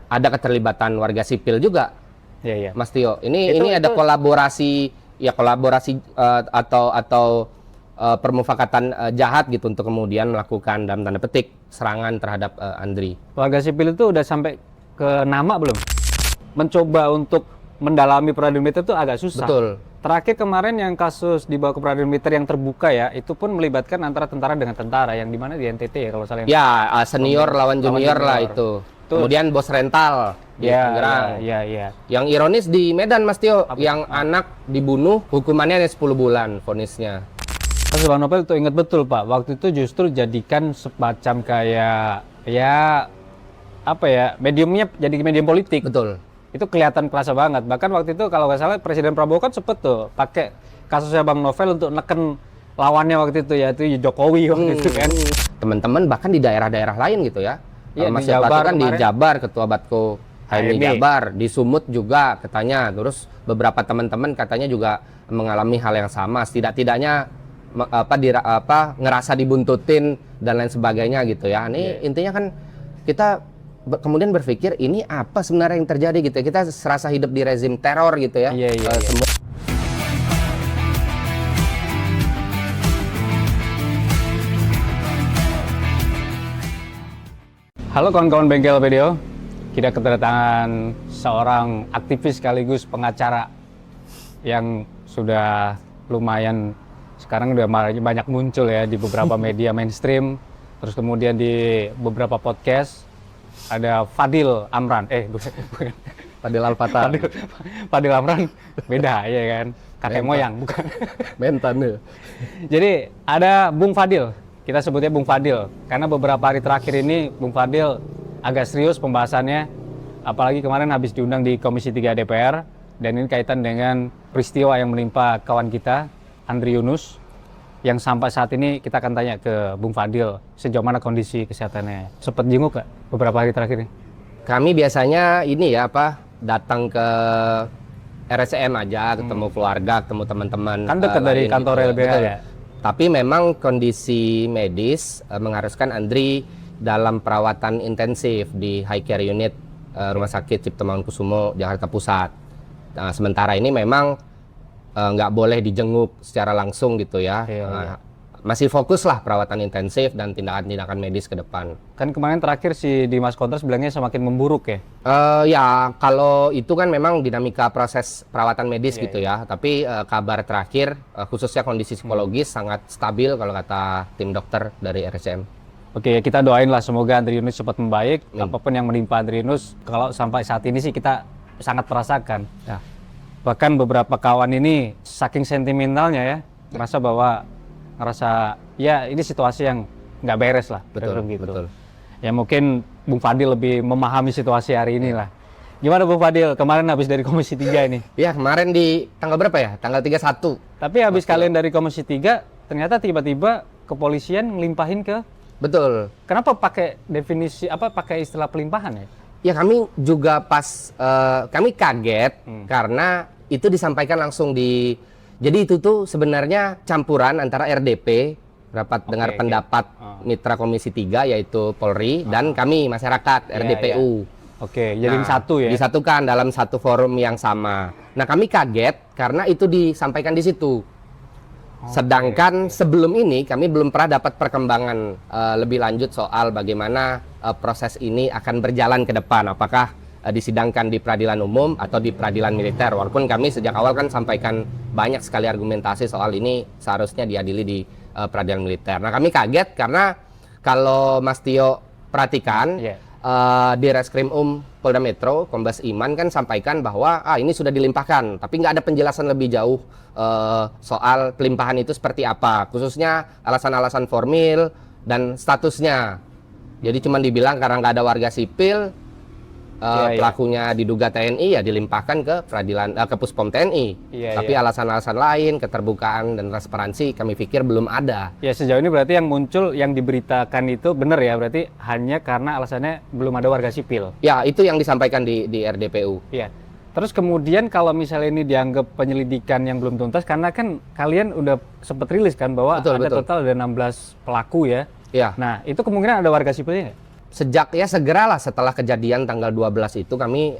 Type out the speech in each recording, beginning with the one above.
ada keterlibatan warga sipil juga, Iya. Mas Tio. Ini ada kolaborasi atau permufakatan jahat gitu untuk kemudian melakukan dalam tanda petik serangan terhadap Andri. Warga sipil itu udah sampai ke nama belum? Mencoba untuk mendalami peradilan militer itu agak susah. Betul. Terakhir kemarin yang kasus dibawa ke peradilan militer yang terbuka ya, itu pun melibatkan antara tentara dengan tentara, yang dimana di NTT ya kalau salah. Ya, senior lawan junior lah itu. Kemudian bos rental di Tangerang. Iya. Yang ironis di Medan, Mas Tio, yang anak dibunuh hukumannya hanya 10 bulan vonisnya. Kasus Bang Novel itu ingat betul Pak, waktu itu justru jadikan semacam kayak mediumnya jadi medium politik. Betul. Itu kelihatan kerasa banget. Bahkan waktu itu kalau nggak salah Presiden Prabowo kan sempet tuh pakai kasusnya Bang Novel untuk neken lawannya waktu itu, yaitu Jokowi waktu itu kan. Teman-teman bahkan di daerah-daerah lain gitu ya. Iya, Mas di Jabar kan di Jabar, Ketua Batko HMI Jabar, di Sumut juga katanya. Terus beberapa teman-teman katanya juga mengalami hal yang sama. Setidak-tidaknya ngerasa dibuntutin dan lain sebagainya gitu ya. Ini intinya kan kita kemudian berpikir ini apa sebenarnya yang terjadi gitu ya. Kita serasa hidup di rezim teror gitu ya. Iya. Halo kawan-kawan Bengkel Video, kita kedatangan seorang aktivis sekaligus pengacara yang sudah lumayan sekarang udah banyak muncul ya di beberapa media mainstream, terus kemudian di beberapa podcast. Ada Fadil Amran, bukan. Fadil Al-Fatah. Fadil Amran beda ya kan, kakek moyang bukan. Mentan ya. Jadi ada Bung Fadil. Kita sebutnya Bung Fadil, karena beberapa hari terakhir ini Bung Fadil agak serius pembahasannya, apalagi kemarin habis diundang di Komisi 3 DPR, dan ini kaitan dengan peristiwa yang menimpa kawan kita, Andri Yunus, yang sampai saat ini kita akan tanya ke Bung Fadil, sejauh mana kondisi kesehatannya. Sempat jenguk nggak beberapa hari terakhir ini? Kami biasanya datang ke RSCM aja, ketemu keluarga, ketemu teman-teman. Kan dekat dari kantor LBH ya? Tapi memang kondisi medis mengharuskan Andri dalam perawatan intensif di high care unit Rumah Sakit Cipto Mangunkusumo, Jakarta Pusat. Nah, sementara ini memang nggak boleh dijenguk secara langsung gitu ya. Iya. Masih fokus lah perawatan intensif dan tindakan-tindakan medis ke depan. Kan kemarin terakhir si Dimas Kontras bilangnya semakin memburuk ya? Ya, kalau itu kan memang dinamika proses perawatan medis gitu ya. Tapi kabar terakhir, khususnya kondisi psikologis sangat stabil kalau kata tim dokter dari RSCM. Oke, kita doain lah semoga Andri Yunus cepat membaik. Apapun yang menimpa Andri Yunus, kalau sampai saat ini sih kita sangat merasakan. Ya. Bahkan beberapa kawan ini saking sentimentalnya ya, ngerasa ya ini situasi yang nggak beres lah. Betul. Ya mungkin Bung Fadil lebih memahami situasi hari ini lah. Gimana Bung Fadil, kemarin habis dari Komisi 3 ini? Ya kemarin di tanggal berapa ya? Tanggal 31. Tapi habis kalian dari Komisi 3, ternyata tiba-tiba kepolisian ngelimpahin ke... Betul. Kenapa pakai istilah pelimpahan ya? Ya kami juga kami kaget karena itu disampaikan langsung di... Jadi itu tuh sebenarnya campuran antara RDP, rapat dengar pendapat mitra Komisi 3 yaitu Polri, dan kami masyarakat RDPU. Oke, jadiin satu ya? Disatukan dalam satu forum yang sama. Nah kami kaget karena itu disampaikan di situ. Sedangkan sebelum ini kami belum pernah dapat perkembangan lebih lanjut soal bagaimana proses ini akan berjalan ke depan. Apakah disidangkan di peradilan umum atau di peradilan militer. Walaupun kami sejak awal kan sampaikan banyak sekali argumentasi soal ini seharusnya diadili di peradilan militer. Nah kami kaget karena kalau Mas Tio perhatikan di Reskrim Polda Metro, Kombes Iman kan sampaikan bahwa ini sudah dilimpahkan, tapi nggak ada penjelasan lebih jauh soal pelimpahan itu seperti apa, khususnya alasan-alasan formil dan statusnya. Jadi cuma dibilang karena nggak ada warga sipil, pelakunya diduga TNI, ya dilimpahkan ke peradilan ke Puspom TNI. Tapi alasan-alasan lain, keterbukaan dan transparansi kami pikir belum ada. Ya sejauh ini berarti yang muncul, yang diberitakan itu benar ya, berarti hanya karena alasannya belum ada warga sipil. Ya itu yang disampaikan di RDPU. Iya. Terus kemudian kalau misalnya ini dianggap penyelidikan yang belum tuntas, karena kan kalian udah sempat rilis kan bahwa total ada 16 pelaku ya. Iya. Nah itu kemungkinan ada warga sipilnya nggak? Sejak ya segeralah setelah kejadian tanggal 12 itu kami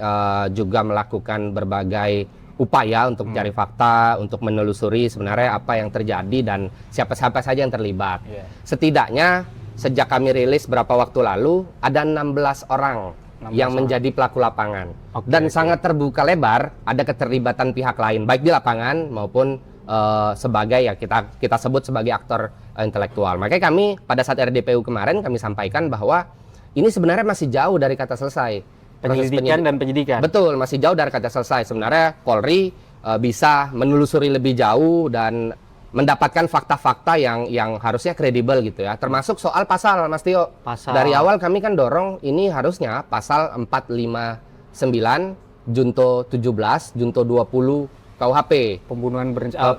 juga melakukan berbagai upaya untuk mencari fakta, untuk menelusuri sebenarnya apa yang terjadi dan siapa-siapa saja yang terlibat. Setidaknya sejak kami rilis beberapa waktu lalu ada 16 orang yang menjadi pelaku lapangan. Dan sangat terbuka lebar ada keterlibatan pihak lain baik di lapangan maupun sebagai ya kita sebut sebagai aktor intelektual. Makanya kami pada saat RDPU kemarin kami sampaikan bahwa ini sebenarnya masih jauh dari kata selesai. Penyelidikan dan penyidikan. Betul, masih jauh dari kata selesai. Sebenarnya Polri bisa menelusuri lebih jauh dan mendapatkan fakta-fakta yang harusnya kredibel gitu ya. Termasuk soal pasal, Mas Tio. Dari awal kami kan dorong ini harusnya pasal 459, Junto 17, Junto 20 KUHP.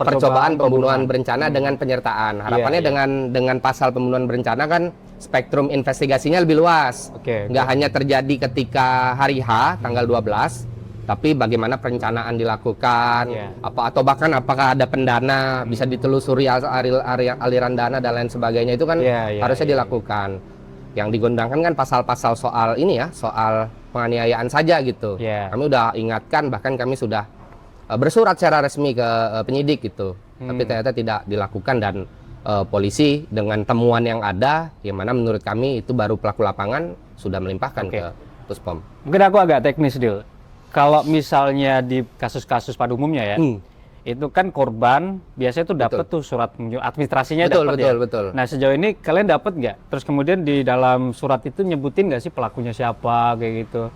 Percobaan pembunuhan berencana dengan penyertaan. Harapannya dengan pasal pembunuhan berencana kan spektrum investigasinya lebih luas. Nggak hanya terjadi ketika hari H tanggal 12, tapi bagaimana perencanaan dilakukan, atau bahkan apakah ada pendana, bisa ditelusuri aliran dana dan lain sebagainya itu kan harusnya dilakukan. Yang digondangkan kan pasal-pasal soal ini ya, soal penganiayaan saja gitu. Kami udah ingatkan, bahkan kami sudah bersurat secara resmi ke penyidik gitu, tapi ternyata tidak dilakukan dan polisi dengan temuan yang ada, yang mana menurut kami itu baru pelaku lapangan sudah melimpahkan ke Puspom. Mungkin aku agak teknis Dil. Kalau misalnya di kasus-kasus pada umumnya ya, itu kan korban biasanya tuh dapat tuh surat administrasinya dapat ya. Betul. Nah sejauh ini kalian dapat nggak? Terus kemudian di dalam surat itu nyebutin nggak sih pelakunya siapa kayak gitu?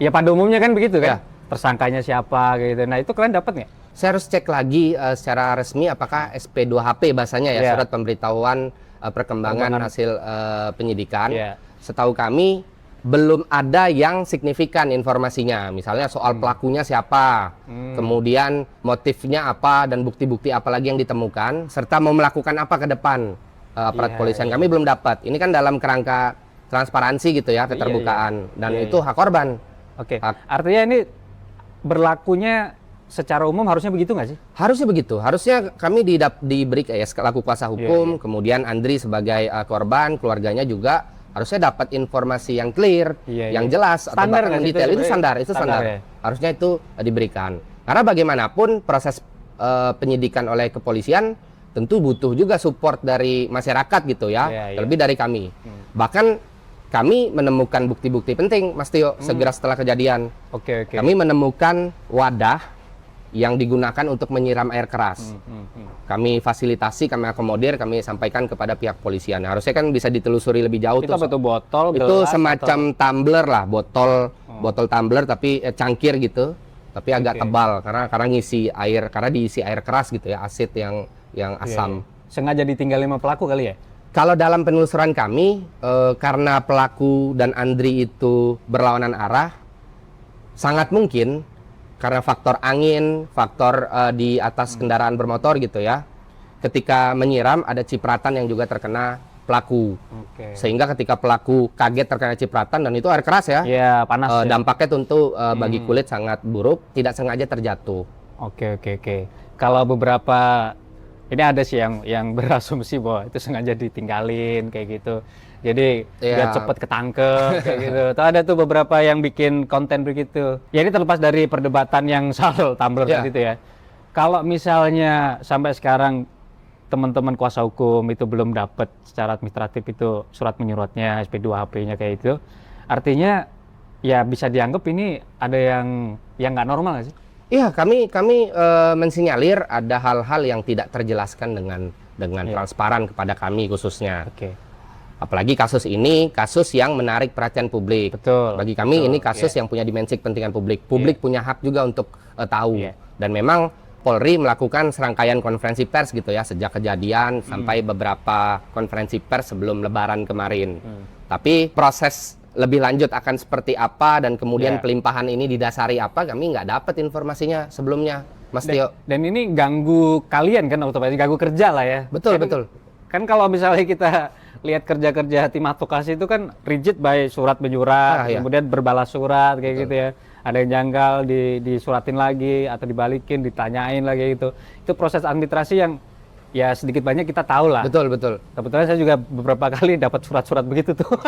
Ya pada umumnya kan begitu kan, tersangkanya siapa kayak gitu. Nah itu kalian dapat nggak? Saya harus cek lagi secara resmi apakah SP2HP bahasanya ya, surat pemberitahuan perkembangan hasil penyidikan. Setahu kami belum ada yang signifikan informasinya. Misalnya soal pelakunya siapa, kemudian motifnya apa dan bukti-bukti apa lagi yang ditemukan, serta mau melakukan apa ke depan aparat polisian. Kami belum dapat. Ini kan dalam kerangka transparansi gitu ya, keterbukaan dan itu hak korban. Artinya ini berlakunya secara umum harusnya begitu nggak sih? Harusnya begitu. Harusnya kami diberi selaku kuasa hukum, kemudian Andri sebagai korban, keluarganya juga harusnya dapat informasi yang clear, yang jelas, standar atau detail. Itu standar. Harusnya itu diberikan. Karena bagaimanapun proses penyidikan oleh kepolisian tentu butuh juga support dari masyarakat gitu ya, terlebih dari kami. Bahkan kami menemukan bukti-bukti penting, Mas Tio, segera setelah kejadian. Kami menemukan wadah yang digunakan untuk menyiram air keras. Kami fasilitasi, kami akomodir, kami sampaikan kepada pihak polisian. Harusnya kan bisa ditelusuri lebih jauh. Itu betul botol, itu semacam tumbler lah, botol tumbler tapi cangkir gitu, tapi agak tebal karena ngisi air, karena diisi air keras gitu ya, asid yang asam. Sengaja ditinggal 5 pelaku kali ya? Kalau dalam penelusuran kami, karena pelaku dan Andri itu berlawanan arah, sangat mungkin karena faktor angin, faktor di atas kendaraan bermotor gitu ya, ketika menyiram ada cipratan yang juga terkena pelaku. Sehingga ketika pelaku kaget terkena cipratan, dan itu air keras ya, panas dampaknya tentu bagi kulit sangat buruk, tidak sengaja terjatuh. Kalau beberapa ini ada sih yang berasumsi bahwa itu sengaja ditinggalin kayak gitu, jadi biar cepet ketangkep kayak gitu. Tuh ada tuh beberapa yang bikin konten begitu. Ya ini terlepas dari perdebatan yang soal tumbler tadi itu ya. Kalau misalnya sampai sekarang teman-teman kuasa hukum itu belum dapat secara administratif itu surat menyuratnya, SP2HP-nya kayak itu, artinya ya bisa dianggap ini ada yang nggak normal nggak sih? Iya, kami mensinyalir ada hal-hal yang tidak terjelaskan dengan transparan kepada kami khususnya. Apalagi kasus ini kasus yang menarik perhatian publik. Bagi kami ini kasus yang punya dimensi kepentingan publik. Publik punya hak juga untuk tahu. Dan memang Polri melakukan serangkaian konferensi pers gitu ya, sejak kejadian sampai beberapa konferensi pers sebelum Lebaran kemarin. Tapi proses lebih lanjut akan seperti apa dan kemudian pelimpahan ini didasari apa, kami nggak dapat informasinya sebelumnya, Mas Tio. Dan ini ganggu kalian kan, otomatis ganggu kerja lah ya. Betul. Kan kalau misalnya kita lihat kerja-kerja tim advokasi itu kan rigid by surat menyurat, kemudian berbalas surat kayak gitu ya. Ada yang janggal disuratin lagi atau dibalikin, ditanyain lagi gitu. Itu proses administrasi yang ya sedikit banyak kita tahu lah. Betul. Kebetulan saya juga beberapa kali dapat surat-surat begitu tuh.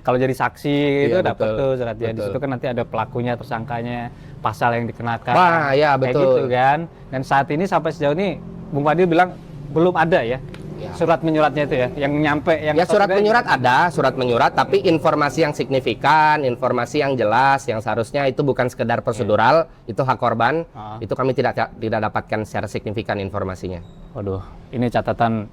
kalau jadi saksi itu Iya, dapat betul. tuh suratnya. Di Betul. situ kan nanti ada pelakunya, tersangkanya, pasal yang dikenakan. Wah, ya, Kayak betul. gitu kan. Dan saat ini sampai sejauh ini Bung Fadil bilang belum ada ya. Ya. Surat menyuratnya itu ya, yang nyampe yang Ya, surat menyurat ada, surat menyurat, tapi informasi yang signifikan, informasi yang jelas, yang seharusnya itu bukan sekedar prosedural, itu hak korban, itu kami tidak dapatkan secara signifikan informasinya. Waduh, ini catatan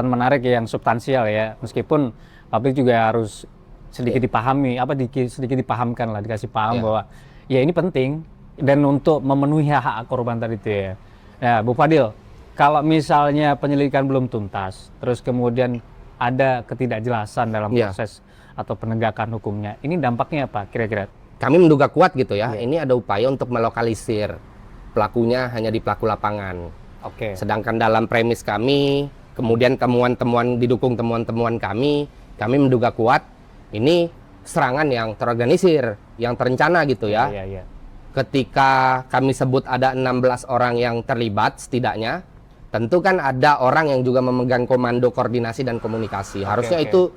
menarik ya, yang substansial ya. Meskipun publik juga harus sedikit dipahami, sedikit dipahamkan lah, dikasih paham bahwa ya ini penting dan untuk memenuhi hak korban tadi itu ya. Nah, Bu Fadil, kalau misalnya penyelidikan belum tuntas, terus kemudian ada ketidakjelasan dalam proses atau penegakan hukumnya, ini dampaknya apa kira-kira? Kami menduga kuat gitu ya, ini ada upaya untuk melokalisir pelakunya hanya di pelaku lapangan. Oke. Sedangkan dalam premis kami, kemudian temuan-temuan didukung temuan-temuan kami menduga kuat ini serangan yang terorganisir, yang terencana gitu ya. Iya. Ketika kami sebut ada 16 orang yang terlibat setidaknya, tentu kan ada orang yang juga memegang komando koordinasi dan komunikasi. Harusnya itu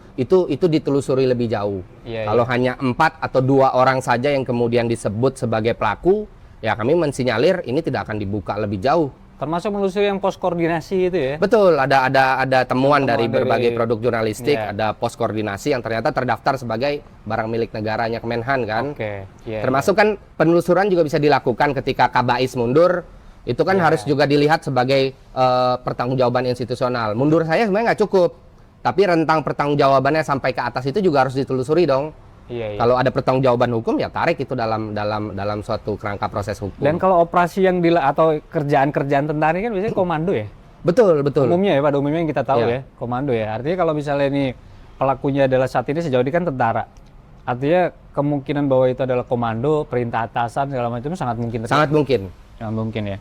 ditelusuri lebih jauh. Kalau hanya 4 atau 2 orang saja yang kemudian disebut sebagai pelaku, ya kami mensinyalir ini tidak akan dibuka lebih jauh. Termasuk menelusuri yang pos koordinasi itu ya? Betul, ada temuan dari berbagai produk jurnalistik, ada pos koordinasi yang ternyata terdaftar sebagai barang milik negaranya Kemenhan kan. Termasuk kan penelusuran juga bisa dilakukan ketika Kabais mundur. Itu kan harus juga dilihat sebagai pertanggungjawaban institusional. Mundur saya sebenarnya nggak cukup, tapi rentang pertanggungjawabannya sampai ke atas itu juga harus ditelusuri dong. Kalau ada pertanggungjawaban hukum ya tarik itu dalam suatu kerangka proses hukum. Dan kalau operasi yang atau kerjaan-kerjaan tentara ini kan biasanya komando ya? Betul. Umumnya ya, pada umumnya yang kita tahu ya, komando ya. Artinya kalau misalnya ini pelakunya adalah saat ini sejauh ini kan tentara. Artinya kemungkinan bahwa itu adalah komando, perintah atasan segala macam itu sangat mungkin. Sangat mungkin. Sangat mungkin ya.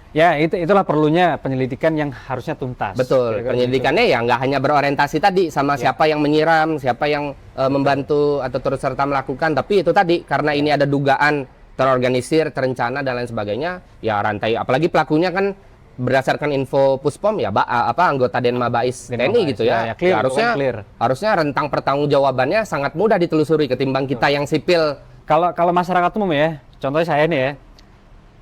Ya, itulah perlunya penyelidikan yang harusnya tuntas. Betul, penyelidikannya ya nggak hanya berorientasi tadi sama siapa yang menyiram, siapa yang membantu atau turut serta melakukan, tapi itu tadi karena ini ada dugaan terorganisir, terencana dan lain sebagainya, ya rantai, apalagi pelakunya kan berdasarkan info Puspom ya anggota Denma Bais TNI gitu ya, clear, harusnya rentang pertanggungjawabannya sangat mudah ditelusuri ketimbang kita yang sipil. Kalau masyarakat umum ya, contohnya saya nih ya,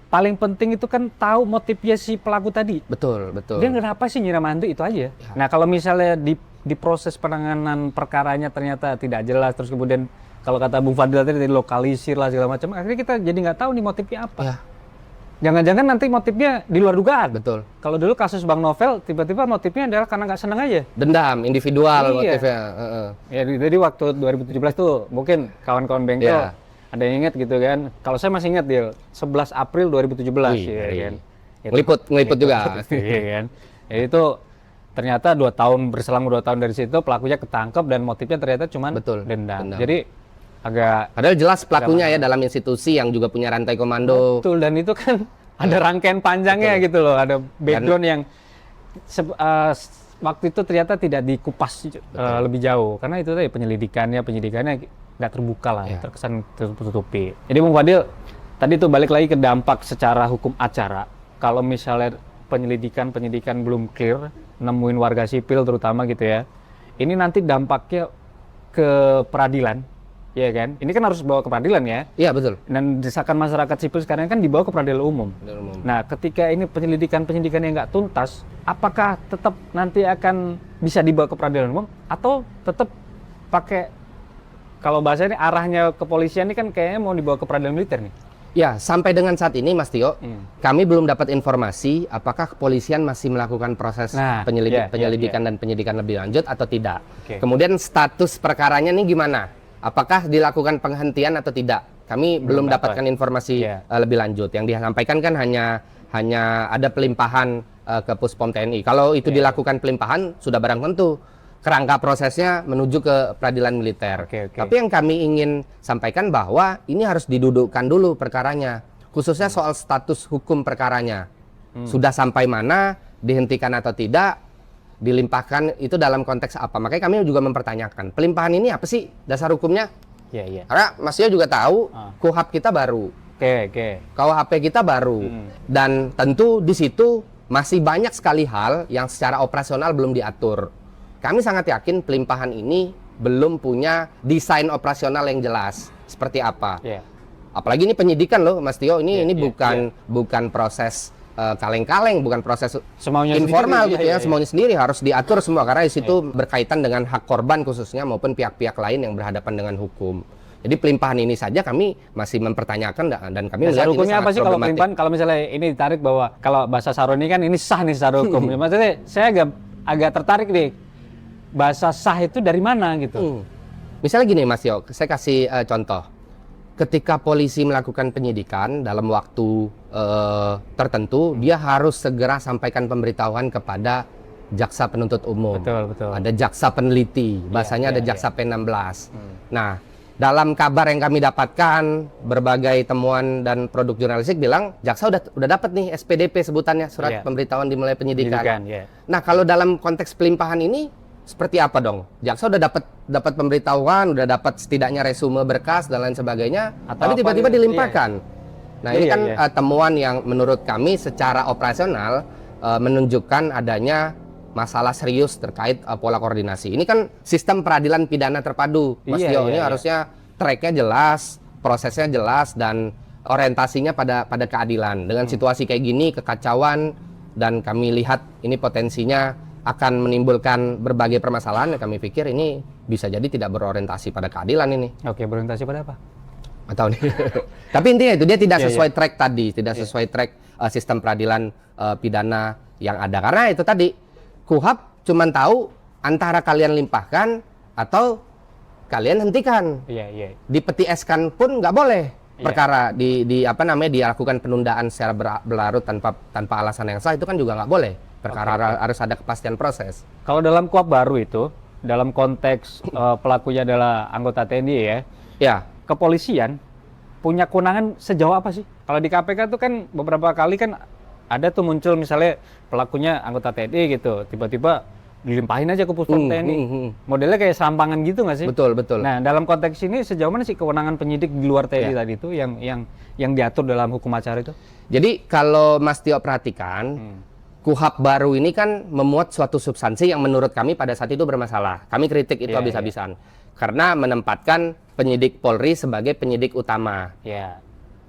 paling penting itu kan tahu motifnya si pelaku tadi. Betul. Dia kenapa sih nyiram hantu itu aja. Nah, kalau misalnya di proses penanganan perkaranya ternyata tidak jelas, terus kemudian kalau kata Bung Fadil tadi dilokalisir lah segala macam, akhirnya kita jadi nggak tahu nih motifnya apa. Jangan-jangan nanti motifnya di luar dugaan. Betul. Kalau dulu kasus Bang Novel, tiba-tiba motifnya adalah karena nggak senang aja. Dendam, individual motifnya. Ya, jadi waktu 2017 tuh mungkin kawan-kawan bengkel ada yang ingat gitu kan? Kalau saya masih ingat dia 11 April 2017 ya kan. Ngeliput juga. Iya kan. Ya, itu ternyata 2 tahun berselang 2 tahun dari situ pelakunya ketangkep dan motifnya ternyata cuma dendam. Jadi agak padahal jelas pelakunya ya dalam institusi yang juga punya rantai komando. Betul, dan itu kan ada rangkaian panjangnya gitu loh, ada background yang waktu itu ternyata tidak dikupas lebih jauh karena itu tadi penyidikannya nggak terbuka lah, terkesan tertutupi. Jadi Bung Fadil, tadi tuh balik lagi ke dampak secara hukum acara. Kalau misalnya penyidikan belum clear, nemuin warga sipil terutama gitu ya, ini nanti dampaknya ke peradilan, ya kan? Ini kan harus bawa ke peradilan ya? Iya betul. Dan desakan masyarakat sipil sekarang kan dibawa ke peradilan umum. Nah, ketika ini penyelidikan yang nggak tuntas, apakah tetap nanti akan bisa dibawa ke peradilan umum atau tetap pakai, kalau bahasa ini arahnya kepolisian ini kan kayaknya mau dibawa ke peradilan militer nih? Ya, sampai dengan saat ini Mas Tio, kami belum dapat informasi apakah kepolisian masih melakukan proses penyelidikan dan penyidikan lebih lanjut atau tidak. Kemudian status perkaranya nih gimana? Apakah dilakukan penghentian atau tidak? Kami belum dapatkan informasi lebih lanjut. Yang disampaikan kan hanya ada pelimpahan ke Puspom TNI. Kalau itu dilakukan pelimpahan, sudah barang tentu kerangka prosesnya menuju ke peradilan militer. Tapi yang kami ingin sampaikan bahwa ini harus didudukkan dulu perkaranya, khususnya soal status hukum perkaranya. Sudah sampai mana, dihentikan atau tidak, dilimpahkan itu dalam konteks apa. Makanya kami juga mempertanyakan, pelimpahan ini apa sih dasar hukumnya? Karena Mas Yo juga tahu, KUHP kita baru. KUHP kita baru. Dan tentu di situ masih banyak sekali hal yang secara operasional belum diatur. Kami sangat yakin pelimpahan ini belum punya desain operasional yang jelas seperti apa. Iya. Apalagi ini penyidikan loh, Mas Tio. Ini Iya, bukan proses kaleng-kaleng, bukan proses Semaunya informal sendiri, gitu iya, ya. iya. Semuanya sendiri harus diatur semua karena di situ berkaitan dengan hak korban khususnya maupun pihak-pihak lain yang berhadapan dengan hukum. Jadi pelimpahan ini saja kami masih mempertanyakan dan kami Dasar melihat ini hukumnya sangat apa sih kalau problematik. pelimpahan? Kalau misalnya ini ditarik bahwa kalau bahasa Saroni kan ini sah nih secara hukum. Maksudnya saya agak tertarik nih. Bahasa sah itu dari mana gitu? Misalnya gini Mas Tio, saya kasih contoh. Ketika polisi melakukan penyidikan dalam waktu tertentu, dia harus segera sampaikan pemberitahuan kepada jaksa penuntut umum. Betul. Ada jaksa peneliti, bahasanya ada jaksa P16. Nah, dalam kabar yang kami dapatkan, berbagai temuan dan produk jurnalistik bilang jaksa udah dapat nih SPDP sebutannya, surat pemberitahuan dimulai penyidikan. Nah, kalau dalam konteks pelimpahan ini seperti apa dong? Jaksa udah dapat pemberitahuan, udah dapat setidaknya resume berkas dan lain sebagainya, tapi tiba-tiba dilimpahkan. Nah, ini kan temuan yang menurut kami secara operasional menunjukkan adanya masalah serius terkait pola koordinasi. Ini kan sistem peradilan pidana terpadu, Mas Tio. Ini harusnya tracknya jelas, prosesnya jelas, dan orientasinya pada keadilan. Dengan situasi kayak gini, kekacauan, dan kami lihat ini potensinya akan menimbulkan berbagai permasalahan, kami pikir ini bisa jadi tidak berorientasi pada keadilan ini. Oke, berorientasi pada apa? Atau nih. Tapi intinya itu dia tidak sesuai track tadi, tidak sesuai track sistem peradilan pidana yang ada. Karena itu tadi KUHAP cuma tahu antara kalian limpahkan atau kalian hentikan. Di peti eskan pun nggak boleh perkara dilakukan penundaan secara berlarut tanpa alasan yang sah, itu kan juga nggak boleh. Perkara harus ada kepastian proses. Kalau dalam KUHAP baru itu, dalam konteks pelakunya adalah anggota TNI ya, kepolisian punya kewenangan sejauh apa sih? Kalau di KPK tuh kan beberapa kali kan ada tuh muncul misalnya pelakunya anggota TNI gitu, tiba-tiba dilimpahin aja ke Puspom TNI. Modelnya kayak serampangan gitu nggak sih? Betul. Nah, dalam konteks ini sejauh mana sih kewenangan penyidik di luar TNI tadi itu yang diatur dalam hukum acara itu? Jadi kalau Mas Tio perhatikan, KUHAP baru ini kan memuat suatu substansi yang menurut kami pada saat itu bermasalah. Kami kritik itu habis-habisan. Karena menempatkan penyidik Polri sebagai penyidik utama.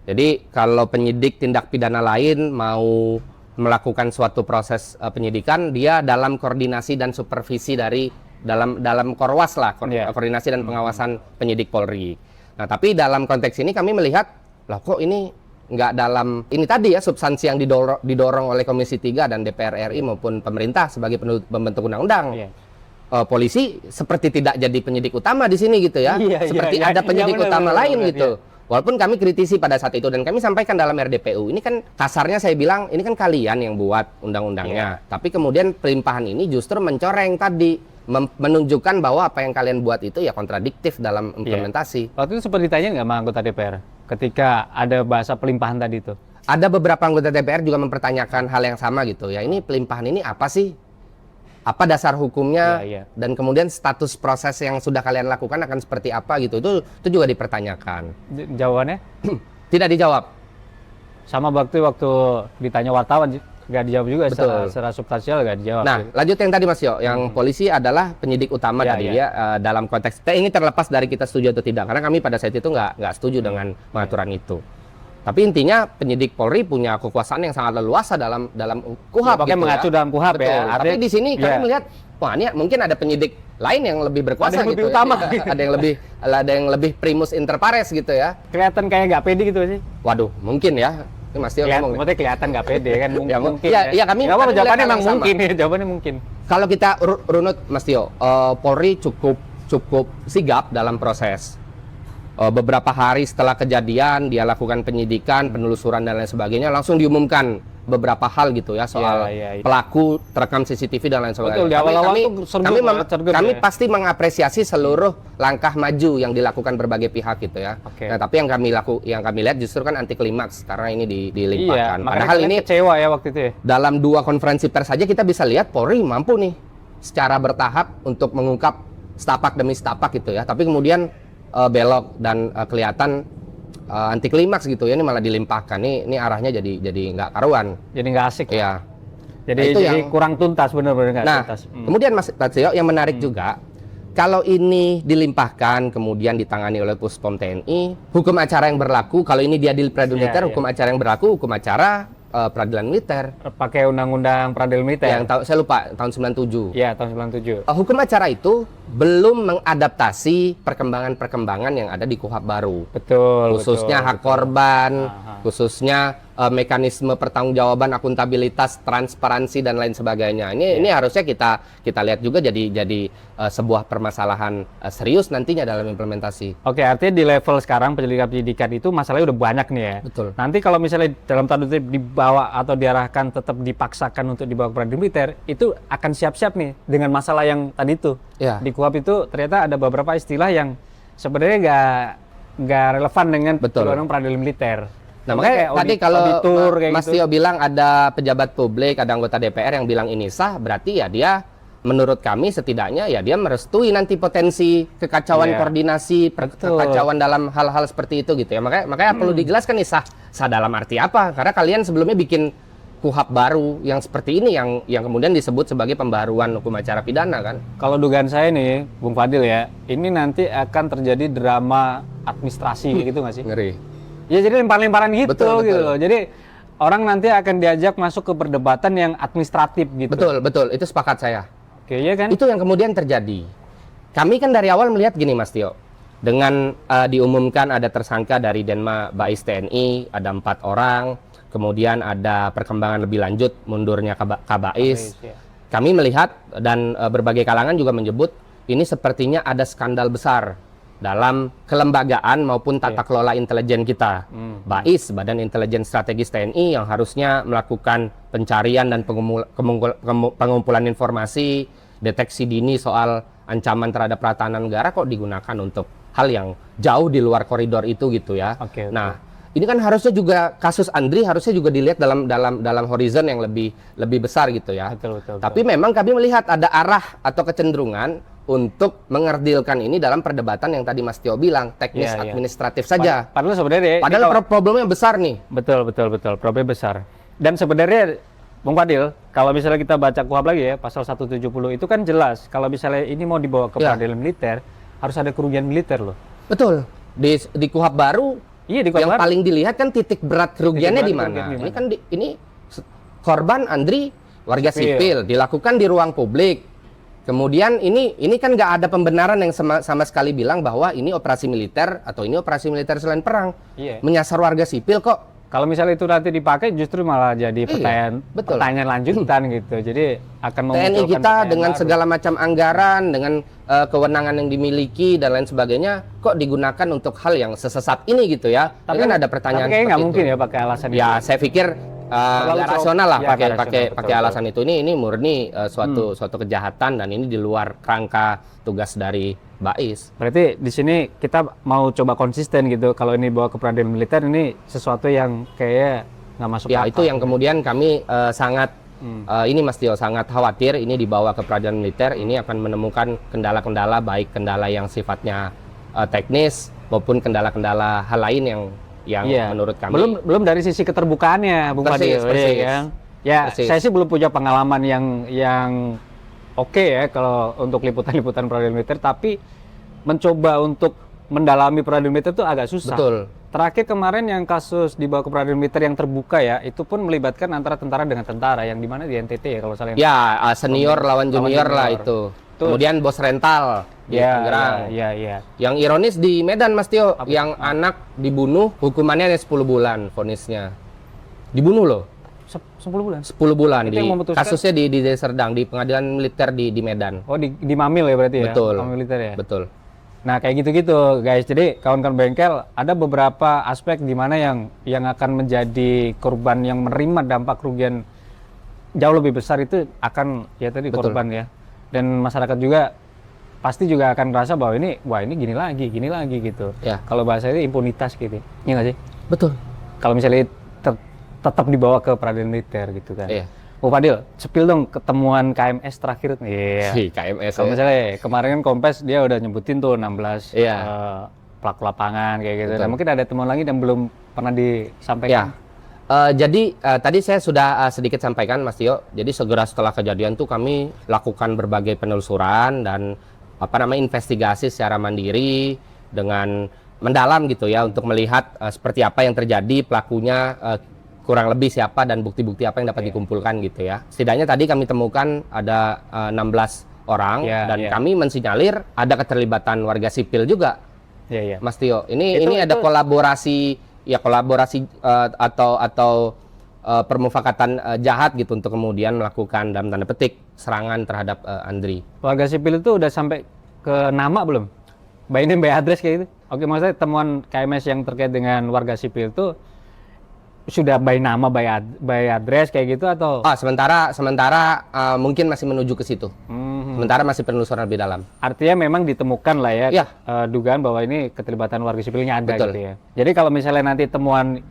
Jadi kalau penyidik tindak pidana lain mau melakukan suatu proses penyidikan, dia dalam koordinasi dan supervisi dari dalam korwas lah, koordinasi dan pengawasan penyidik Polri. Nah, tapi dalam konteks ini kami melihat, loh kok ini nggak dalam ini tadi ya substansi yang didorong oleh Komisi 3 dan DPR RI maupun pemerintah sebagai pembentuk undang-undang. Polisi seperti tidak jadi penyidik utama di sini gitu ya. Seperti ada penyidik utama lain gitu. Walaupun kami kritisi pada saat itu dan kami sampaikan dalam RDPU, ini kan kasarnya saya bilang ini kan kalian yang buat undang-undangnya. Tapi kemudian pelimpahan ini justru mencoreng tadi, menunjukkan bahwa apa yang kalian buat itu ya kontradiktif dalam implementasi. Waktu itu sempat ditanya nggak sama anggota DPR ketika ada bahasa pelimpahan tadi itu? Ada beberapa anggota DPR juga mempertanyakan hal yang sama gitu ya. Ini pelimpahan ini apa sih? Apa dasar hukumnya? Dan kemudian status proses yang sudah kalian lakukan akan seperti apa gitu? Itu juga dipertanyakan. Jawabannya? Tidak dijawab. Sama waktu ditanya wartawan nggak dijawab juga. Secara substansial nggak dijawab. Nah, lanjut yang tadi Mas Yo, yang polisi adalah penyidik utama tadi ya dalam konteks. Ini terlepas dari kita setuju atau tidak, karena kami pada saat itu nggak setuju dengan pengaturan itu. Tapi intinya penyidik Polri punya kekuasaan yang sangat leluasa dalam KUHAP. Pakai mengacu dalam KUHAP. Betul. Tapi di sini kami melihat, wah ini mungkin ada penyidik lain yang lebih berkuasa ada yang gitu. Lebih utama. Ada yang lebih primus inter pares gitu ya. Kelihatan kayak nggak pede gitu sih. Waduh, mungkin ya. Ini Mas Tio ngomong. Maksudnya kelihatan nggak pede kan mungkin. Ya kami jawabannya memang mungkin ya, jawabannya mungkin. Kalau kita runut Mas Tio, Polri cukup sigap dalam proses. Beberapa hari setelah kejadian dia lakukan penyidikan, penelusuran dan lain sebagainya, langsung diumumkan beberapa hal gitu ya soal pelaku terekam CCTV dan lain sebagainya. Betul, di awal-awal kami pasti mengapresiasi seluruh langkah maju yang dilakukan berbagai pihak gitu ya. Nah, tapi yang kami lihat justru kan anti klimaks karena ini dilimpahkan. Padahal ini kecewa ya waktu itu ya. Dalam 2 konferensi pers saja kita bisa lihat Polri mampu nih secara bertahap untuk mengungkap setapak demi setapak gitu ya. Tapi kemudian belok dan kelihatan anti klimaks gitu ya, ini malah dilimpahkan. Ini arahnya jadi nggak karuan. Jadi nggak asik. Ya. Jadi kurang tuntas benar-benar nggak tuntas. Kemudian Mas Tio yang menarik juga kalau ini dilimpahkan kemudian ditangani oleh Puspom TNI, hukum acara yang berlaku kalau ini diadili peradilan militer, hukum acara yang berlaku hukum acara peradilan militer. Pakai undang-undang peradilan militer. Yang saya lupa tahun 97. Iya, tahun 97. Hukum acara itu belum mengadaptasi perkembangan-perkembangan yang ada di KUHP baru. Betul. Khususnya hak korban, khususnya mekanisme pertanggungjawaban, akuntabilitas, transparansi dan lain sebagainya. Ini harusnya kita lihat juga jadi sebuah permasalahan serius nantinya dalam implementasi. Oke, artinya di level sekarang penyidikan itu masalahnya udah banyak nih ya. Betul. Nanti kalau misalnya dalam tanda kutip dibawa atau diarahkan tetap dipaksakan untuk dibawa ke peradilan militer, itu akan siap-siap nih dengan masalah yang tadi itu. Ya. Di KUHP itu ternyata ada beberapa istilah yang sebenarnya nggak relevan dengan undang-undang peradilan militer. Nah, makanya tadi kalau Mas gitu. Tio bilang ada pejabat publik, ada anggota DPR yang bilang ini sah, berarti ya dia menurut kami setidaknya ya dia merestui nanti potensi kekacauan koordinasi, kekacauan dalam hal-hal seperti itu gitu ya. Makanya perlu dijelaskan nih sah dalam arti apa? Karena kalian sebelumnya bikin KUHP baru yang seperti ini yang kemudian disebut sebagai pembaruan hukum acara pidana kan. Kalau dugaan saya nih, Bung Fadil ya, ini nanti akan terjadi drama administrasi gitu nggak sih? Ngeri. Ya jadi lempar-lemparan gitu Betul. gitu loh. Jadi orang nanti akan diajak masuk ke perdebatan yang administratif gitu. Betul. Itu sepakat saya. Oke, ya kan? Itu yang kemudian terjadi. Kami kan dari awal melihat gini Mas Tio. Dengan diumumkan ada tersangka dari Denma Bais TNI, ada 4 orang. Kemudian ada perkembangan lebih lanjut mundurnya Kabais. Ya. Kami melihat dan berbagai kalangan juga menyebut ini sepertinya ada skandal besar dalam kelembagaan maupun tata kelola intelijen kita. BAIS, Badan Intelijen Strategis TNI, yang harusnya melakukan pencarian dan pengumpulan informasi, deteksi dini soal ancaman terhadap pertahanan negara, kok digunakan untuk hal yang jauh di luar koridor itu gitu ya. Nah, ini kan harusnya juga kasus Andri harusnya juga dilihat dalam horizon yang lebih besar gitu ya. Betul. Tapi memang kami melihat ada arah atau kecenderungan untuk mengerdilkan ini dalam perdebatan yang tadi Mas Tio bilang teknis administratif saja. Padahal sebenarnya problemnya besar nih. Betul. Problemnya besar. Dan sebenarnya Bung Fadil, kalau misalnya kita baca KUHP lagi ya, pasal 170 itu kan jelas kalau misalnya ini mau dibawa ke peradilan militer harus ada kerugian militer loh. Betul. Di KUHP baru yang paling dilihat kan titik berat kerugiannya di mana? Ini kan ini korban Andri warga sipil dilakukan di ruang publik. Kemudian ini kan nggak ada pembenaran yang sama sekali bilang bahwa ini operasi militer atau ini operasi militer selain perang. Menyasar warga sipil kok. Kalau misalnya itu nanti dipakai justru malah jadi pertanyaan lanjutan gitu. Jadi akan TNI kita dengan segala macam anggaran, dengan kewenangan yang dimiliki dan lain sebagainya, kok digunakan untuk hal yang sesesat ini gitu ya. Tapi kan ada pertanyaan. Tapi kayaknya nggak mungkin ya pakai alasan itu. Ya saya pikir nggak rasional lah pakai alasan itu. Ini murni suatu kejahatan dan ini di luar kerangka tugas dari BAIS. Berarti di sini kita mau coba konsisten gitu. Kalau ini bawa ke peradilan militer ini sesuatu yang kayak nggak masuk akal. Ya itu yang kemudian kami sangat ini Mas Tio sangat khawatir ini dibawa ke peradilan militer ini akan menemukan kendala-kendala baik kendala yang sifatnya teknis maupun kendala-kendala hal lain yang menurut kami belum dari sisi keterbukaannya Bung Fadil. Ya, saya sih belum punya pengalaman yang oke ya kalau untuk liputan-liputan peradilan militer, tapi mencoba untuk mendalami peradilan militer itu agak susah. Betul. Terakhir kemarin yang kasus dibawa ke peradilan militer yang terbuka ya, itu pun melibatkan antara tentara dengan tentara yang dimana di NTT ya kalau salah. Ya, senior lawan junior lah itu. Kemudian bos rental di Tangerang. Yang ironis di Medan Mas Tio, yang anak dibunuh hukumannya hanya 10 bulan vonisnya. Dibunuh loh. 10 bulan? 10 bulan. Kasusnya di Deli Serdang, di pengadilan militer di Medan. Oh, di Mamil ya berarti ya? Betul. Militer ya? Betul. Nah, kayak gitu-gitu guys. Jadi kawan-kawan bengkel, ada beberapa aspek di mana yang akan menjadi korban yang menerima dampak kerugian jauh lebih besar itu akan ya tadi korban ya. Dan masyarakat juga pasti juga akan merasa bahwa ini gini lagi gitu. Ya. Kalau bahasanya impunitas gitu. Iya nggak sih? Betul. Kalau misalnya tetap dibawa ke peradilan militer gitu kan. Iya. Oh Fadil, sepil dong ketemuan KMS terakhir. Iya. KMS. Kalau misalnya kemarin kan Kompes dia udah nyebutin tuh 16 pelaku lapangan kayak gitu. Nah, mungkin ada temuan lagi yang belum pernah disampaikan. Jadi tadi saya sudah sedikit sampaikan Mas Tio. Jadi segera setelah kejadian tuh kami lakukan berbagai penelusuran dan investigasi secara mandiri dengan mendalam gitu ya untuk melihat seperti apa yang terjadi, pelakunya kurang lebih siapa dan bukti-bukti apa yang dapat dikumpulkan gitu ya. Setidaknya tadi kami temukan ada 16 orang dan kami mensinyalir ada keterlibatan warga sipil juga. Mas Tio, ini ada kolaborasi atau permufakatan jahat gitu untuk kemudian melakukan dalam tanda petik serangan terhadap Andri. Warga sipil itu udah sampai ke nama belum? By name, by address kayak gitu? Oke, maksudnya temuan KMS yang terkait dengan warga sipil itu sudah by nama, by address kayak gitu atau? Sementara mungkin masih menuju ke situ. Sementara masih penelusuran lebih dalam. Artinya memang ditemukan lah ya, dugaan bahwa ini keterlibatan warga sipilnya ada. Betul. Gitu ya. Jadi kalau misalnya nanti temuan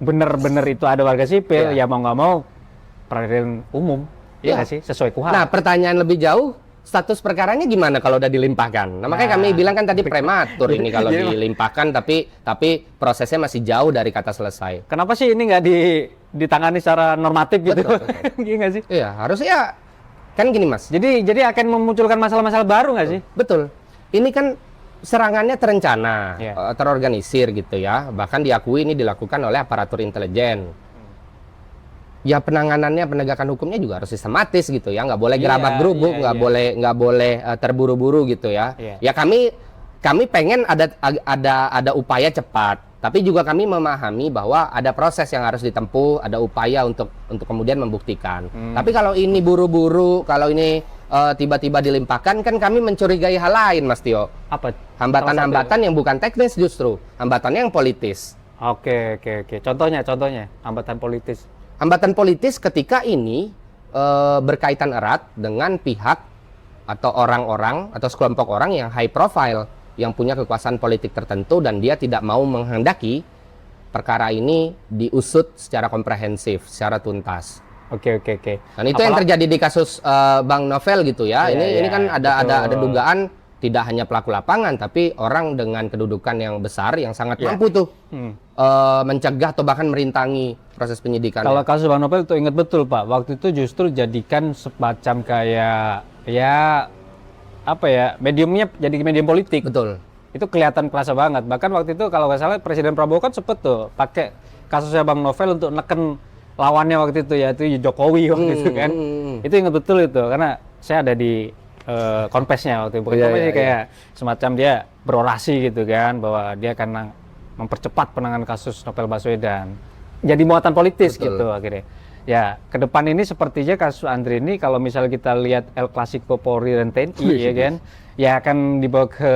benar-benar itu ada warga sipil, ya mau nggak mau peradilan umum, ya nggak sih, sesuai KUHP. Nah, pertanyaan lebih jauh, status perkaranya gimana kalau udah dilimpahkan? Nah, makanya kami bilang kan tadi prematur ini kalau dilimpahkan, tapi prosesnya masih jauh dari kata selesai. Kenapa sih ini nggak ditangani secara normatif gitu? Iya nggak sih? Iya, harusnya kan gini Mas. Jadi akan memunculkan masalah-masalah baru nggak sih? Betul. Ini kan serangannya terencana, terorganisir gitu ya. Bahkan diakui ini dilakukan oleh aparatur intelijen. Ya penanganannya, penegakan hukumnya juga harus sistematis gitu ya, nggak boleh gerabak gerubuk, nggak boleh terburu-buru gitu ya. Ya kami pengen ada upaya cepat, tapi juga kami memahami bahwa ada proses yang harus ditempuh, ada upaya untuk kemudian membuktikan. Tapi kalau ini buru-buru, kalau ini tiba-tiba dilimpahkan, kan kami mencurigai hal lain, Mas Tio. Apa? Hambatan-hambatan yang bukan teknis justru, hambatannya yang politis. Oke. Contohnya hambatan politis. Hambatan politis ketika ini berkaitan erat dengan pihak atau orang-orang atau sekelompok orang yang high profile, yang punya kekuasaan politik tertentu dan dia tidak mau menghendaki perkara ini diusut secara komprehensif, secara tuntas. Oke. Dan itu yang terjadi di kasus Bang Novel gitu ya. Ini kan ada dugaan tidak hanya pelaku lapangan, tapi orang dengan kedudukan yang besar, yang sangat mampu tuh mencegah atau bahkan merintangi proses penyidikan. Kalau kasus Bang Novel itu ingat betul Pak, waktu itu justru jadikan semacam kayak mediumnya jadi medium politik. Betul. Itu kelihatan kerasa banget. Bahkan waktu itu kalau nggak salah Presiden Prabowo kan sempet tuh pakai kasusnya Bang Novel untuk neken lawannya waktu itu, yaitu Jokowi waktu itu kan. Itu ingat betul itu, karena saya ada di konfesnya waktu itu. Bukan kayak semacam dia berorasi gitu kan, bahwa dia akan mempercepat penanganan kasus Novel Baswedan. Jadi muatan politis gitu akhirnya. Ya, ke depan ini sepertinya kasus Andri ini kalau misalnya kita lihat El Clasico Polri dan TNI ya kan, ya akan dibawa ke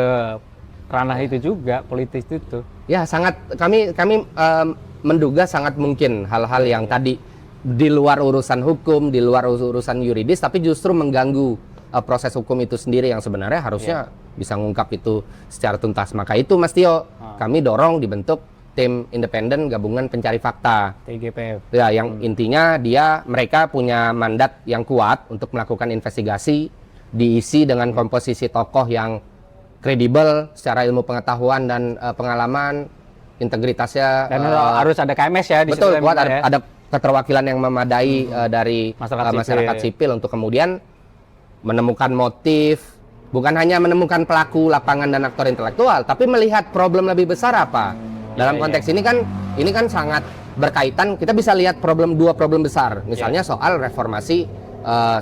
ranah itu juga, politis itu. Ya, sangat kami menduga sangat mungkin hal-hal yang tadi di luar urusan hukum, di luar urusan yuridis, tapi justru mengganggu proses hukum itu sendiri yang sebenarnya harusnya bisa ngungkap itu secara tuntas. Maka itu Mas Tio, kami dorong dibentuk tim independen gabungan pencari fakta TGPF. Ya, yang intinya mereka punya mandat yang kuat untuk melakukan investigasi, diisi dengan komposisi tokoh yang kredibel secara ilmu pengetahuan dan pengalaman, integritasnya. Dan harus ada KMS ya di situ. Betul, kuat ada keterwakilan yang memadai dari masyarakat sipil untuk kemudian menemukan motif, bukan hanya menemukan pelaku lapangan dan aktor intelektual, tapi melihat problem lebih besar apa. Dalam konteks ini kan sangat berkaitan. Kita bisa lihat dua problem besar. Misalnya soal reformasi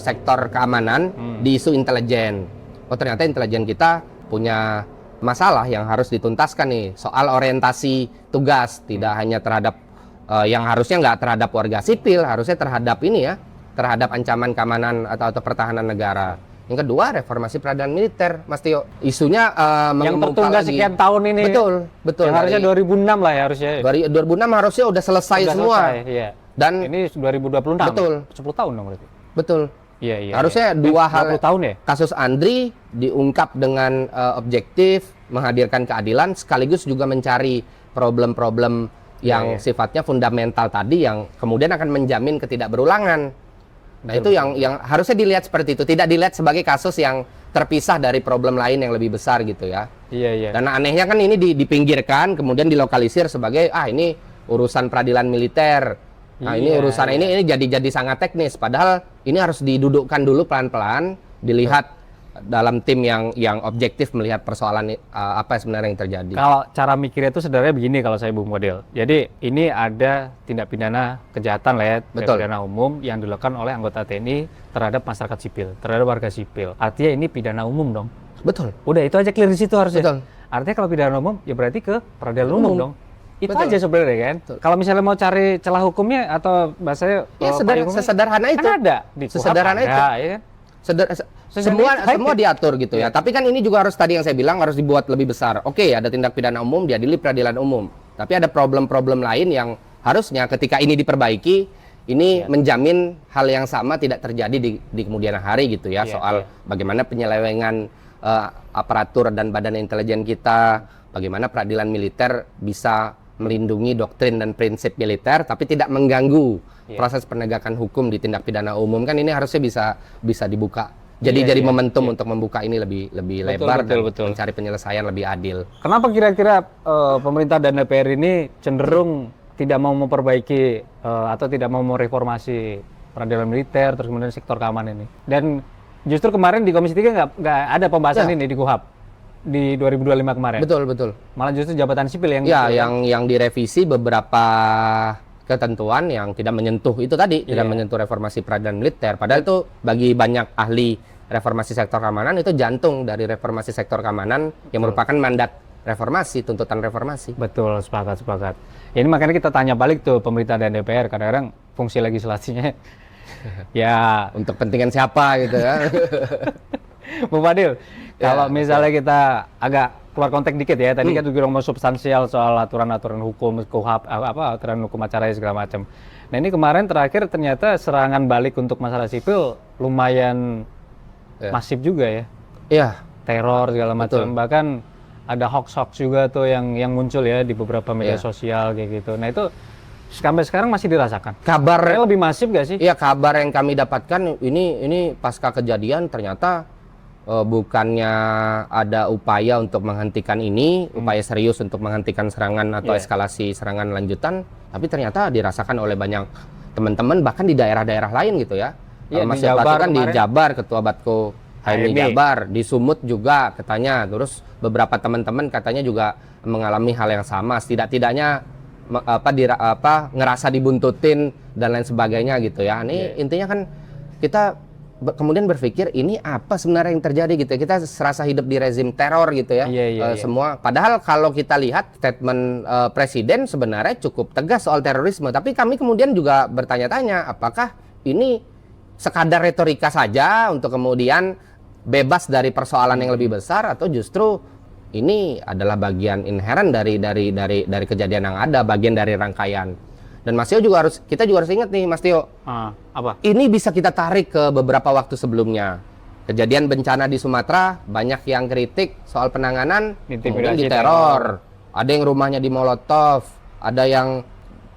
sektor keamanan di isu intelijen. Oh, ternyata intelijen kita punya masalah yang harus dituntaskan nih. Soal orientasi tugas, tidak hanya terhadap yang harusnya nggak terhadap warga sipil, harusnya terhadap terhadap ancaman keamanan atau pertahanan negara. Yang kedua, reformasi peradilan militer, Mas Tio. Isunya yang tertunda sekian tahun ini. Betul. Yang harusnya 2006 lah ya harusnya. 2006 harusnya udah selesai semua. Iya. Dan ini 2026. Betul. 10 tahun dong berarti. Betul. Iya. Harusnya dua hal. 20 tahun ya? Kasus Andri diungkap dengan objektif, menghadirkan keadilan, sekaligus juga mencari problem-problem yang sifatnya fundamental tadi yang kemudian akan menjamin ketidakberulangan. Nah, itu yang harusnya dilihat seperti itu, tidak dilihat sebagai kasus yang terpisah dari problem lain yang lebih besar gitu ya. Iya. Dan anehnya kan ini dipinggirkan, kemudian dilokalisir sebagai ini urusan peradilan militer. Nah, ini urusan ini jadi sangat teknis, padahal ini harus didudukkan dulu pelan-pelan, dilihat dalam tim yang objektif melihat persoalan apa sebenarnya yang terjadi. Kalau cara mikirnya itu sebenarnya begini kalau saya Bung Model. Jadi ini ada tindak pidana kejahatan lah ya, tindak pidana umum yang dilakukan oleh anggota TNI terhadap masyarakat sipil, terhadap warga sipil. Artinya ini pidana umum dong. Betul. Udah itu aja clear di situ harusnya. Betul. Artinya kalau pidana umum ya berarti ke peradilan umum dong. Itu Betul. aja sebenarnya kan. Kalau misalnya mau cari celah hukumnya atau bahasanya sesederhana itu. Kan ada di KUHP sesederhana ada, itu. Ya kan? Semua diatur gitu ya. Tapi kan ini juga harus tadi yang saya bilang harus dibuat lebih besar. Oke, ada tindak pidana umum diadili peradilan umum. Tapi ada problem-problem lain yang harusnya ketika ini diperbaiki, ini menjamin hal yang sama tidak terjadi di kemudian hari gitu ya. Soal bagaimana penyelewengan aparatur dan badan intelijen kita, bagaimana peradilan militer bisa melindungi doktrin dan prinsip militer tapi tidak mengganggu proses penegakan hukum di tindak pidana umum. Kan ini harusnya bisa dibuka. Jadi momentum untuk membuka ini lebih lebar dan mencari penyelesaian lebih adil. Kenapa kira-kira pemerintah dan DPR ini cenderung tidak mau memperbaiki atau tidak mau mereformasi peradilan militer terus kemudian sektor keamanan ini? Dan justru kemarin di Komisi 3 nggak ada pembahasan ini di KUHP di 2025 kemarin. Betul. Malah justru jabatan sipil yang yang direvisi beberapa ketentuan yang tidak menyentuh itu tadi, tidak menyentuh reformasi peradilan militer. Padahal itu bagi banyak ahli reformasi sektor keamanan itu jantung dari reformasi sektor keamanan yang merupakan mandat reformasi, tuntutan reformasi. Betul, sepakat. Ya, ini makanya kita tanya balik tuh pemerintah dan DPR, kadang-kadang fungsi legislasinya ya untuk kepentingan siapa gitu ya. Bung Fadil, kalau misalnya kita agak keluar konteks dikit ya, tadi kan juga ngomong substansial soal aturan-aturan hukum, KUHP, aturan hukum acara segala macam. Nah ini kemarin terakhir ternyata serangan balik untuk masalah sipil lumayan masif juga ya. Iya. Teror segala macam. Bahkan ada hoax juga tuh yang muncul ya di beberapa media sosial kayak gitu. Nah itu sampai sekarang masih dirasakan. Kabar lebih masif gak sih? Iya, kabar yang kami dapatkan ini pasca kejadian ternyata bukannya ada upaya untuk menghentikan ini, upaya serius untuk menghentikan serangan atau eskalasi serangan lanjutan, tapi ternyata dirasakan oleh banyak teman-teman bahkan di daerah-daerah lain gitu ya. Mas Jabar kan di Jabar, Ketua Batko HMI Jabar, di Sumut juga katanya, terus beberapa teman-teman katanya juga mengalami hal yang sama, setidak-tidaknya ngerasa dibuntutin dan lain sebagainya gitu ya. Ini intinya kan kita kemudian berpikir ini apa sebenarnya yang terjadi gitu ya. Kita serasa hidup di rezim teror gitu ya. Semua. Padahal kalau kita lihat statement Presiden sebenarnya cukup tegas soal terorisme. Tapi kami kemudian juga bertanya-tanya apakah ini sekadar retorika saja untuk kemudian bebas dari persoalan yang lebih besar atau justru ini adalah bagian inheren dari kejadian yang ada, bagian dari rangkaian. Dan Mas Tio kita juga harus ingat nih Mas Tio. Apa? Ini bisa kita tarik ke beberapa waktu sebelumnya. Kejadian bencana di Sumatera, banyak yang kritik soal penanganan, kemudian diteror. Ada yang rumahnya dimolotov, ada yang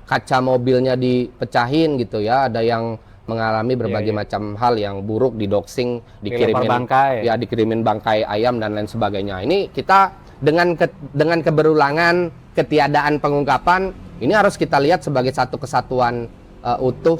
kaca mobilnya dipecahin gitu ya, ada yang mengalami berbagai macam hal yang buruk, didoxing, dikirimin bangkai ayam dan lain sebagainya. Ini kita dengan keberulangan, ketiadaan pengungkapan, ini harus kita lihat sebagai satu kesatuan utuh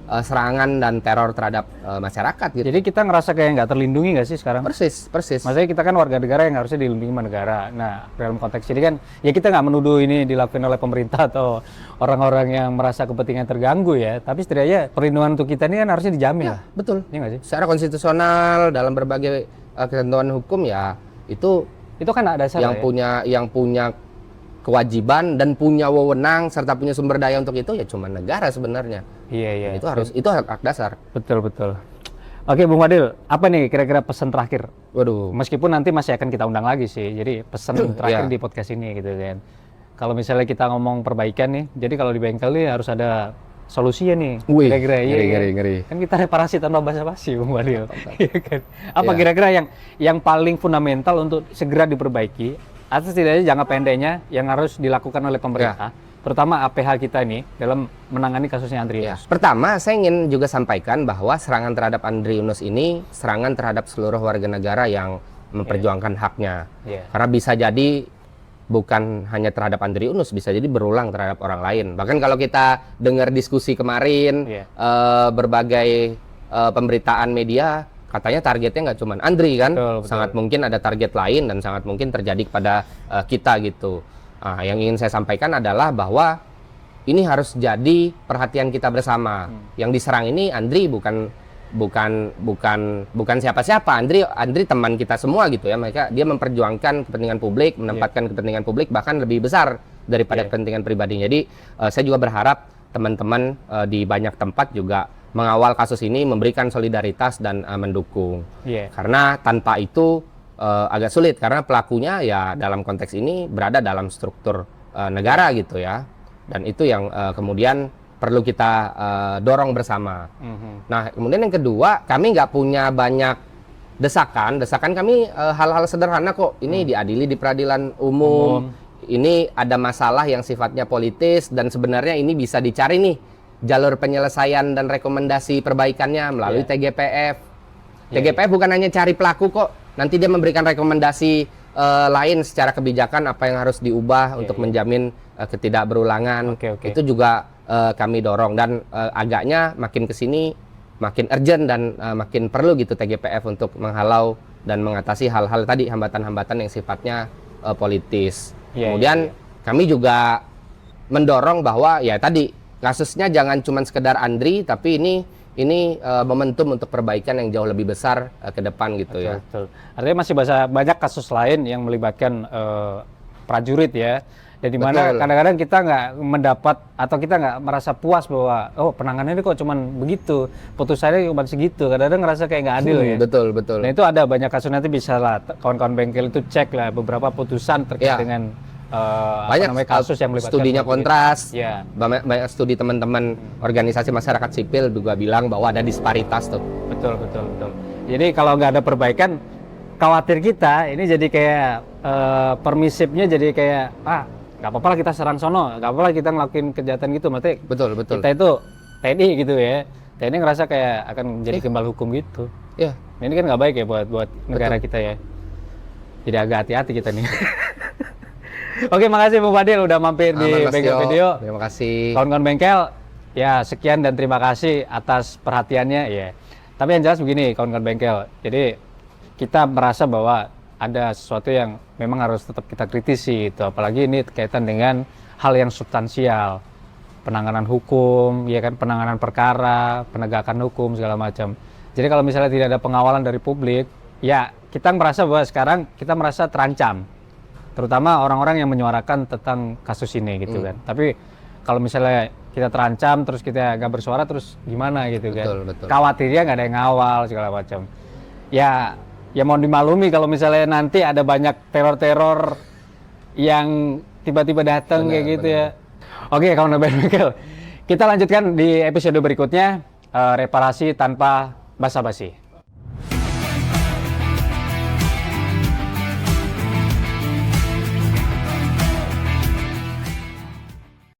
serangan dan teror terhadap masyarakat gitu. Jadi kita ngerasa kayak nggak terlindungi nggak sih sekarang? Persis. Maksudnya kita kan warga negara yang harusnya dilindungi sama negara. Nah, dalam konteks ini kan, ya kita nggak menuduh ini dilakukan oleh pemerintah atau orang-orang yang merasa kepentingan terganggu ya. Tapi setidaknya perlindungan untuk kita ini kan harusnya dijamin. Ya, betul. Iya nggak sih? Secara konstitusional dalam berbagai ketentuan hukum ya itu kan ada dasar yang punya kewajiban dan punya wewenang serta punya sumber daya untuk itu ya cuma negara sebenarnya. Iya. Itu hak dasar. Betul. Oke, Bung Fadil, apa nih kira-kira pesan terakhir? Waduh. Meskipun nanti masih akan kita undang lagi sih. Jadi pesan terakhir di podcast ini gitu kan. Kalau misalnya kita ngomong perbaikan nih, jadi kalau di bengkel nih harus ada solusinya nih. Kira-kira ngeri. Kan kita reparasi tanpa basa-basi, Bung Fadil. Iya kan? Apa kira-kira yang paling fundamental untuk segera diperbaiki? Atau setidaknya jangka pendeknya yang harus dilakukan oleh pemerintah, terutama APH kita ini dalam menangani kasusnya Andri Yunus. Pertama, saya ingin juga sampaikan bahwa serangan terhadap Andri Yunus ini serangan terhadap seluruh warga negara yang memperjuangkan haknya. Karena bisa jadi bukan hanya terhadap Andri Yunus, bisa jadi berulang terhadap orang lain. Bahkan kalau kita dengar diskusi kemarin, berbagai pemberitaan media, katanya targetnya nggak cuma Andri kan, Betul. sangat mungkin ada target lain dan sangat mungkin terjadi kepada kita gitu. Nah, yang ingin saya sampaikan adalah bahwa ini harus jadi perhatian kita bersama. Yang diserang ini Andri bukan siapa-siapa. Andri teman kita semua gitu ya. Dia memperjuangkan kepentingan publik, menempatkan kepentingan publik bahkan lebih besar daripada kepentingan pribadi. Jadi saya juga berharap teman-teman di banyak tempat juga mengawal kasus ini, memberikan solidaritas dan mendukung. Karena tanpa itu agak sulit karena pelakunya ya dalam konteks ini berada dalam struktur negara gitu ya. Dan itu yang kemudian perlu kita dorong bersama. Nah, kemudian yang kedua, kami nggak punya banyak desakan kami hal-hal sederhana kok. Ini diadili di peradilan umum. Ini ada masalah yang sifatnya politis dan sebenarnya ini bisa dicari nih jalur penyelesaian dan rekomendasi perbaikannya melalui TGPF. TGPF bukan hanya cari pelaku kok, nanti dia memberikan rekomendasi lain secara kebijakan apa yang harus diubah untuk menjamin ketidakberulangan. Itu juga kami dorong dan agaknya makin kesini makin urgent dan makin perlu gitu TGPF untuk menghalau dan mengatasi hal-hal tadi hambatan-hambatan yang sifatnya politis. Kemudian kami juga mendorong bahwa ya tadi kasusnya jangan cuma sekedar Andri, tapi ini momentum untuk perbaikan yang jauh lebih besar ke depan gitu. Betul. Artinya masih banyak kasus lain yang melibatkan prajurit ya. Dan di mana kadang-kadang kita nggak mendapat atau kita nggak merasa puas bahwa penanganannya kok cuman begitu, putusannya cuma segitu. Kadang-kadang ngerasa kayak nggak adil ya. Betul. Nah itu ada banyak kasus, nanti bisa lah kawan-kawan bengkel itu cek lah beberapa putusan terkait dengan banyak kasus yang melibatkan studinya kontras. Ya. Banyak studi teman-teman organisasi masyarakat sipil juga bilang bahwa ada disparitas tuh. Betul. Jadi kalau nggak ada perbaikan, khawatir kita ini jadi kayak permisifnya jadi kayak nggak apa-apa lah kita serang sono, nggak apa-apa lah kita ngelakuin kejahatan gitu, berarti betul. Kita itu TNI gitu ya, TNI ngerasa kayak akan jadi kembal hukum gitu. Iya. Ini kan nggak baik ya buat negara kita ya. Jadi agak hati-hati kita nih. Oke, makasih Bu Fadil udah mampir di Bengkel Video. Terima kasih. Kawan-kawan bengkel, ya sekian dan terima kasih atas perhatiannya ya. Tapi yang jelas begini, kawan-kawan bengkel. Jadi kita merasa bahwa ada sesuatu yang memang harus tetap kita kritisi itu, apalagi ini kaitan dengan hal yang substansial. Penanganan hukum, ya kan, penanganan perkara, penegakan hukum segala macam. Jadi kalau misalnya tidak ada pengawalan dari publik, ya kita merasa bahwa sekarang kita merasa terancam. Terutama orang-orang yang menyuarakan tentang kasus ini gitu kan. Tapi kalau misalnya kita terancam terus kita nggak bersuara terus gimana gitu kan. Betul. Khawatirnya nggak ada yang ngawal segala macam. Ya mau dimaklumi kalau misalnya nanti ada banyak teror-teror yang tiba-tiba datang kayak gitu ya. Oke, kawan bengkel. Kita lanjutkan di episode berikutnya, reparasi tanpa basa-basi.